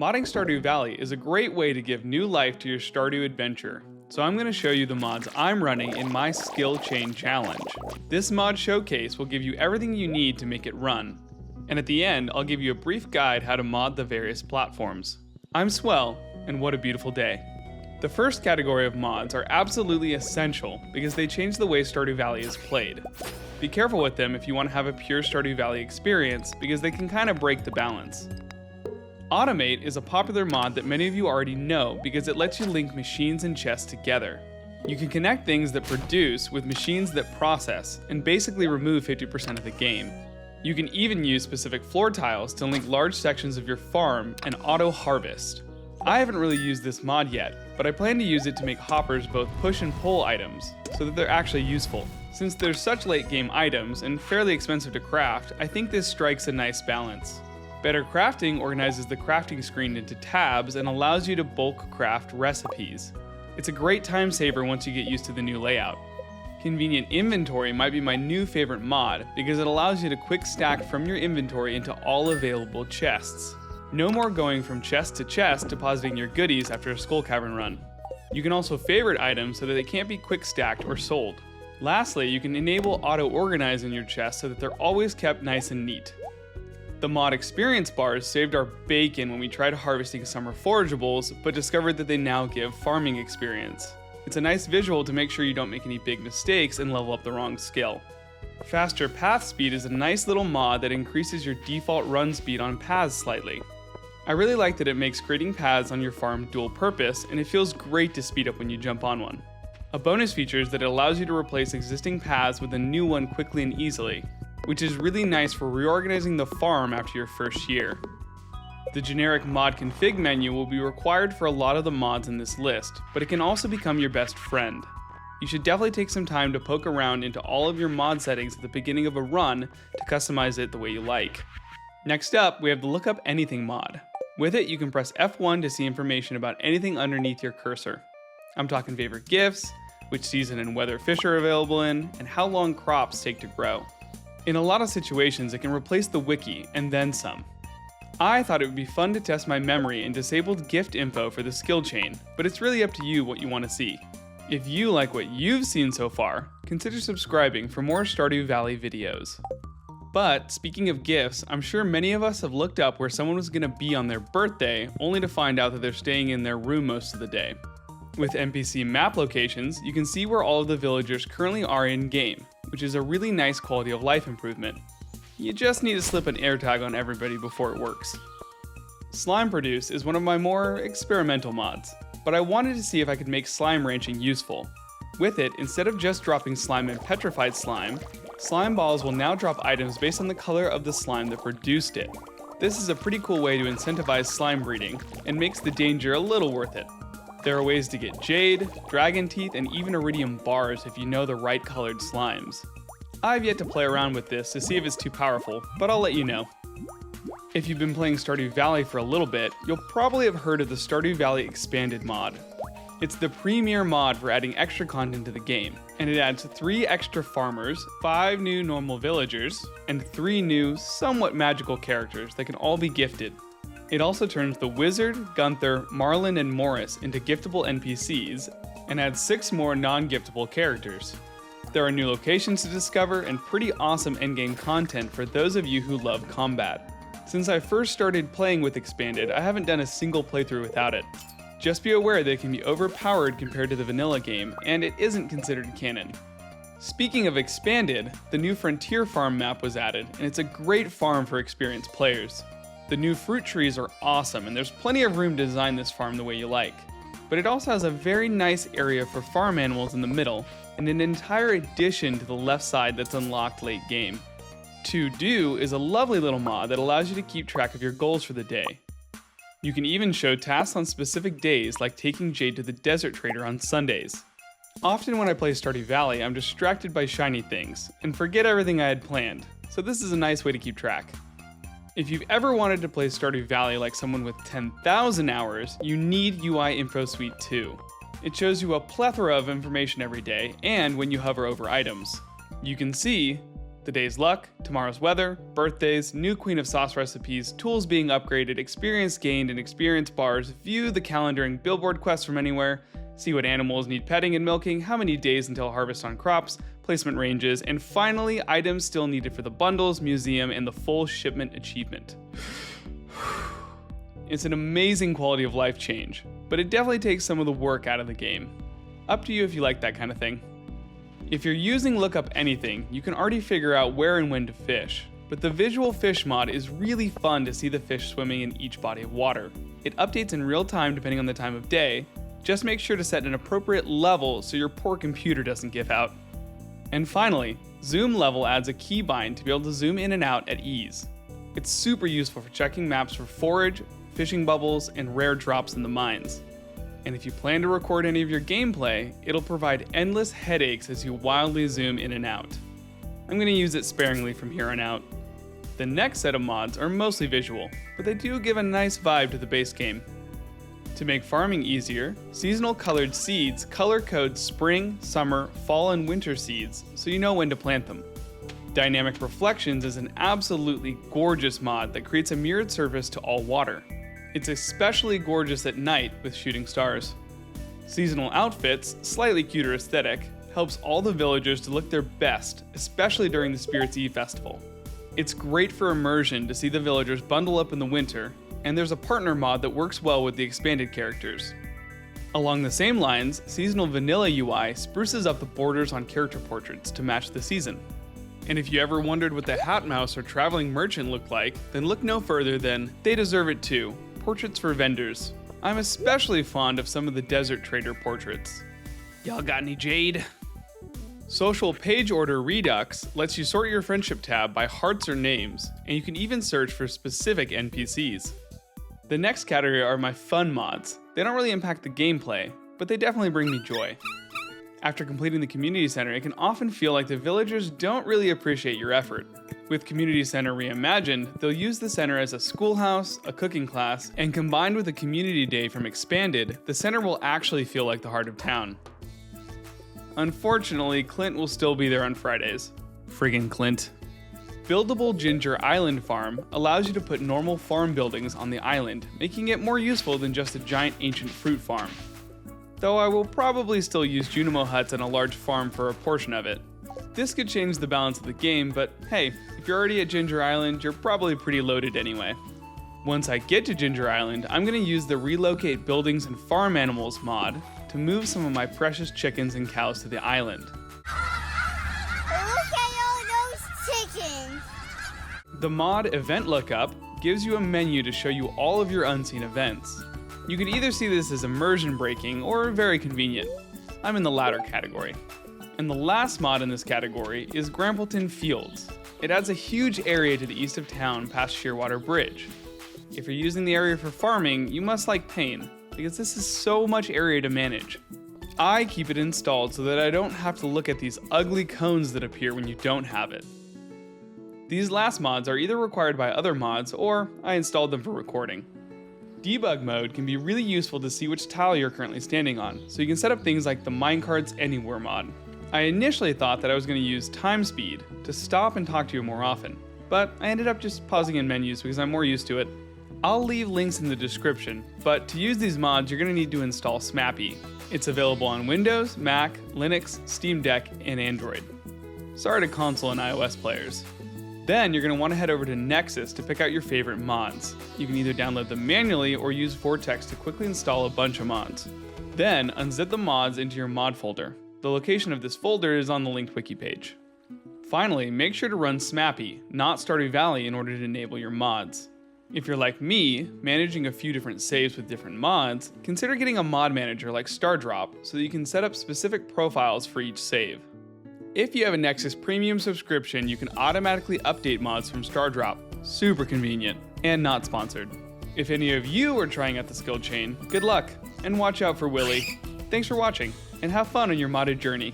Modding Stardew Valley is a great way to give new life to your Stardew adventure, so I'm going to show you the mods I'm running in my Skill Chain Challenge. This mod showcase will give you everything you need to make it run, and at the end I'll give you a brief guide how to mod the various platforms. I'm Swell, and what a beautiful day. The first category of mods are absolutely essential because they change the way Stardew Valley is played. Be careful with them if you want to have a pure Stardew Valley experience because they can kind of break the balance. Automate is a popular mod that many of you already know because it lets you link machines and chests together. You can connect things that produce with machines that process and basically remove 50% of the game. You can even use specific floor tiles to link large sections of your farm and auto harvest. I haven't really used this mod yet, but I plan to use it to make hoppers both push and pull items so that they're actually useful. Since they're such late game items and fairly expensive to craft, I think this strikes a nice balance. Better Crafting organizes the crafting screen into tabs and allows you to bulk craft recipes. It's a great time saver once you get used to the new layout. Convenient Inventory might be my new favorite mod because it allows you to quick stack from your inventory into all available chests. No more going from chest to chest depositing your goodies after a Skull Cavern run. You can also favorite items so that they can't be quick stacked or sold. Lastly, you can enable auto-organize in your chests so that they're always kept nice and neat. The mod experience bars saved our bacon when we tried harvesting summer forageables, but discovered that they now give farming experience. It's a nice visual to make sure you don't make any big mistakes and level up the wrong skill. Faster Path Speed is a nice little mod that increases your default run speed on paths slightly. I really like that it makes creating paths on your farm dual purpose, and it feels great to speed up when you jump on one. A bonus feature is that it allows you to replace existing paths with a new one quickly and easily, which is really nice for reorganizing the farm after your first year. The generic mod config menu will be required for a lot of the mods in this list, but it can also become your best friend. You should definitely take some time to poke around into all of your mod settings at the beginning of a run to customize it the way you like. Next up, we have the Look Up Anything mod. With it, you can press F1 to see information about anything underneath your cursor. I'm talking favorite gifts, which season and weather fish are available in, and how long crops take to grow. In a lot of situations, it can replace the wiki and then some. I thought it would be fun to test my memory and disabled gift info for the skill chain, but it's really up to you what you want to see. If you like what you've seen so far, consider subscribing for more Stardew Valley videos. But speaking of gifts, I'm sure many of us have looked up where someone was going to be on their birthday, only to find out that they're staying in their room most of the day. With NPC map locations, you can see where all of the villagers currently are in-game, which is a really nice quality of life improvement. You just need to slip an air tag on everybody before it works. Slime Produce is one of my more experimental mods, but I wanted to see if I could make slime ranching useful. With it, instead of just dropping slime and petrified slime, slime balls will now drop items based on the color of the slime that produced it. This is a pretty cool way to incentivize slime breeding, and makes the danger a little worth it. There are ways to get jade, dragon teeth, and even iridium bars if you know the right colored slimes. I've yet to play around with this to see if it's too powerful, but I'll let you know. If you've been playing Stardew Valley for a little bit, you'll probably have heard of the Stardew Valley Expanded mod. It's the premier mod for adding extra content to the game, and it adds 3 extra farmers, 5 new normal villagers, and 3 new, somewhat magical characters that can all be gifted. It also turns the Wizard, Gunther, Marlin, and Morris into giftable NPCs, and adds 6 more non-giftable characters. There are new locations to discover and pretty awesome endgame content for those of you who love combat. Since I first started playing with Expanded, I haven't done a single playthrough without it. Just be aware that it can be overpowered compared to the vanilla game, and it isn't considered canon. Speaking of Expanded, the new Frontier Farm map was added, and it's a great farm for experienced players. The new fruit trees are awesome, and there's plenty of room to design this farm the way you like. But it also has a very nice area for farm animals in the middle, and an entire addition to the left side that's unlocked late game. To Do is a lovely little mod that allows you to keep track of your goals for the day. You can even show tasks on specific days, like taking Jade to the Desert Trader on Sundays. Often when I play Stardew Valley, I'm distracted by shiny things, and forget everything I had planned, so this is a nice way to keep track. If you've ever wanted to play Stardew Valley like someone with 10,000 hours, you need UI Info Suite 2. It shows you a plethora of information every day, and when you hover over items. You can see The day's luck, tomorrow's weather, birthdays, new Queen of Sauce recipes, tools being upgraded, experience gained and experience bars, view the calendar and billboard quests from anywhere, see what animals need petting and milking, how many days until harvest on crops, placement ranges, and finally, items still needed for the bundles, museum, and the full shipment achievement. It's an amazing quality of life change, but it definitely takes some of the work out of the game. Up to you if you like that kind of thing. If you're using Look Up Anything, you can already figure out where and when to fish, but the visual fish mod is really fun to see the fish swimming in each body of water. It updates in real time depending on the time of day. Just make sure to set an appropriate level so your poor computer doesn't give out. And finally, Zoom Level adds a keybind to be able to zoom in and out at ease. It's super useful for checking maps for forage, fishing bubbles, and rare drops in the mines. And if you plan to record any of your gameplay, it'll provide endless headaches as you wildly zoom in and out. I'm going to use it sparingly from here on out. The next set of mods are mostly visual, but they do give a nice vibe to the base game. To make farming easier, seasonal colored seeds color code spring, summer, fall, and winter seeds so you know when to plant them. Dynamic Reflections is an absolutely gorgeous mod that creates a mirrored surface to all water. It's especially gorgeous at night with shooting stars. Seasonal Outfits, slightly cuter aesthetic, helps all the villagers to look their best, especially during the Spirits Eve festival. It's great for immersion to see the villagers bundle up in the winter, and there's a partner mod that works well with the expanded characters. Along the same lines, Seasonal Vanilla UI spruces up the borders on character portraits to match the season. And if you ever wondered what the Hat Mouse or Traveling Merchant looked like, then look no further than They Deserve It Too, Portraits for Vendors. I'm especially fond of some of the Desert Trader portraits. Y'all got any jade? Social Page Order Redux lets you sort your friendship tab by hearts or names, and you can even search for specific NPCs. The next category are my fun mods. They don't really impact the gameplay, but they definitely bring me joy. After completing the Community Center, it can often feel like the villagers don't really appreciate your effort. With Community Center Reimagined, they'll use the center as a schoolhouse, a cooking class, and combined with a community day from Expanded, the center will actually feel like the heart of town. Unfortunately, Clint will still be there on Fridays. Friggin' Clint. Buildable Ginger Island Farm allows you to put normal farm buildings on the island, making it more useful than just a giant ancient fruit farm. Though I will probably still use Junimo huts and a large farm for a portion of it. This could change the balance of the game, but hey, if you're already at Ginger Island, you're probably pretty loaded anyway. Once I get to Ginger Island, I'm going to use the Relocate Buildings and Farm Animals mod to move some of my precious chickens and cows to the island. Look at all those chickens! The mod Event Lookup gives you a menu to show you all of your unseen events. You can either see this as immersion breaking or very convenient. I'm in the latter category. And the last mod in this category is Grampleton Fields. It adds a huge area to the east of town past Shearwater Bridge. If you're using the area for farming, you must like Pain, because this is so much area to manage. I keep it installed so that I don't have to look at these ugly cones that appear when you don't have it. These last mods are either required by other mods, or I installed them for recording. Debug Mode can be really useful to see which tile you're currently standing on, so you can set up things like the Minecarts Anywhere mod. I initially thought that I was going to use Time Speed to stop and talk to you more often, but I ended up just pausing in menus because I'm more used to it. I'll leave links in the description, but to use these mods you're going to need to install Smappy. It's available on Windows, Mac, Linux, Steam Deck, and Android. Sorry to console and iOS players. Then you're going to want to head over to Nexus to pick out your favorite mods. You can either download them manually or use Vortex to quickly install a bunch of mods. Then unzip the mods into your mod folder. The location of this folder is on the linked wiki page. Finally, make sure to run Smappy, not Stardew Valley, in order to enable your mods. If you're like me, managing a few different saves with different mods, consider getting a mod manager like Stardrop so that you can set up specific profiles for each save. If you have a Nexus Premium subscription, you can automatically update mods from Stardrop. Super convenient, and not sponsored. If any of you are trying out the skill chain, good luck, and watch out for Willy. Thanks for watching, and have fun on your modded journey.